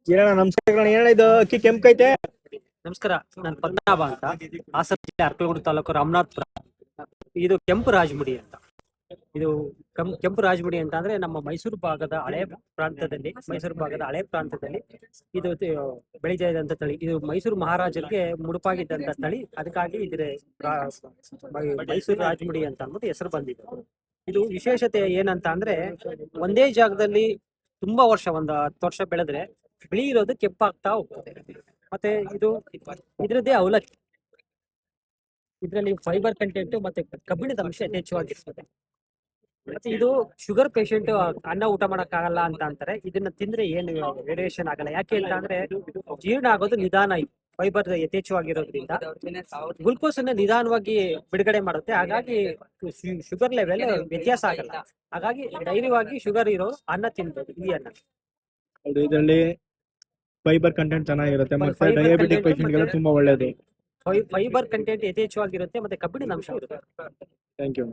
ಕಿರಣ ನಮಸ್ಕಾರ. ಏನ ಇದು ಅಕ್ಕಿ ಕೆಂಪೈತೆ? ನಮಸ್ಕಾರ, ನಾನು ಪದ್ಮನಾಭ ಅಂತ, ಹಾಸನ ಜಿಲ್ಲೆ ಅರ್ಕಲಗೂಡು ತಾಲೂಕು ರಾಮನಾಥಪುರ. ಇದು ಕೆಂಪು ರಾಜಮುಡಿ ಅಂತ. ಇದು ಕೆಂಪು ರಾಜಮುಡಿ ಅಂತ ಅಂದ್ರೆ ನಮ್ಮ ಮೈಸೂರು ಭಾಗದ ಹಳೆ ಪ್ರಾಂತದಲ್ಲಿ ಇದು ಬೆಳೀತಾ ಇದ್ದಂತ ತಳಿ. ಇದು ಮೈಸೂರು ಮಹಾರಾಜರಿಗೆ ಮುಡುಪಾಗಿದ್ದಂತ ತಳಿ. ಅದಕ್ಕಾಗಿ ಇದ್ರ ಮೈಸೂರು ರಾಜಮುಡಿ ಅಂತ ಅಂದ್ಬಿಟ್ಟು ಹೆಸರು ಬಂದಿದೆ. ಇದು ವಿಶೇಷತೆ ಏನಂತ ಅಂದ್ರೆ, ಒಂದೇ ಜಾಗದಲ್ಲಿ ತುಂಬಾ ವರ್ಷ, ಒಂದು 10 ವರ್ಷ ಬೆಳೆದ್ರೆ ಬಿಳಿ ಇರೋದು ಕೆಂಪಾಗ್ತಾ ಹೋಗ್ತದೆ. ಮತ್ತೆ ಇದ್ರದ್ದೇ ಅವಲಕ್ಕಿ. ಇದರಲ್ಲಿ ಫೈಬರ್ ಕಂಟೆಂಟ್ ಮತ್ತೆ ಕಬ್ಬಿಣದ ಅಂಶ ಯಥೇಚ್ಛವಾಗಿರ್ತದೆ. ಮತ್ತೆ ಇದು ಶುಗರ್ ಪೇಷಂಟ್ ಅನ್ನ ಊಟ ಮಾಡಕ್ ಆಗಲ್ಲ ಅಂತ ಅಂತಾರೆ. ಇದನ್ನ ತಿಂದ್ರೆ ಏನು ವೇರಿಯೇಷನ್ ಆಗಲ್ಲ. ಯಾಕೆ ಅಂತ ಅಂದ್ರೆ ಜೀರ್ಣ ಆಗೋದು ನಿಧಾನ. ಫೈಬರ್ ಯಥೇಚ್ಛವಾಗಿರೋದ್ರಿಂದ ಗ್ಲುಕೋಸ್ ಅನ್ನ ನಿಧಾನವಾಗಿ ಬಿಡುಗಡೆ ಮಾಡುತ್ತೆ. ಹಾಗಾಗಿ ಶುಗರ್ ಲೆವೆಲ್ ವ್ಯತ್ಯಾಸ ಆಗಲ್ಲ. ಹಾಗಾಗಿ ಧೈರ್ಯವಾಗಿ ಶುಗರ್ ಇರೋ ಅನ್ನ ತಿನ್ಬೋದು. ಈ ಅನ್ನ ಇದರಲ್ಲಿ ಫೈಬರ್ ಕಂಟೆಂಟ್ ಚೆನ್ನಾಗಿರುತ್ತೆ, ಮತ್ತೆ ಡಯಾಬಿಟಿಕ್ ಪೇಷಂಟ್ಗೆಲ್ಲ ತುಂಬಾ ಒಳ್ಳೇದು. ಫೈಬರ್ ಕಂಟೆಂಟ್ ಯಥೇಚ್ಛವಾಗಿರುತ್ತೆ, ಮತ್ತೆ ಕಬ್ಬಿಣದ ಅಂಶ ಇರುತ್ತೆ. Thank you.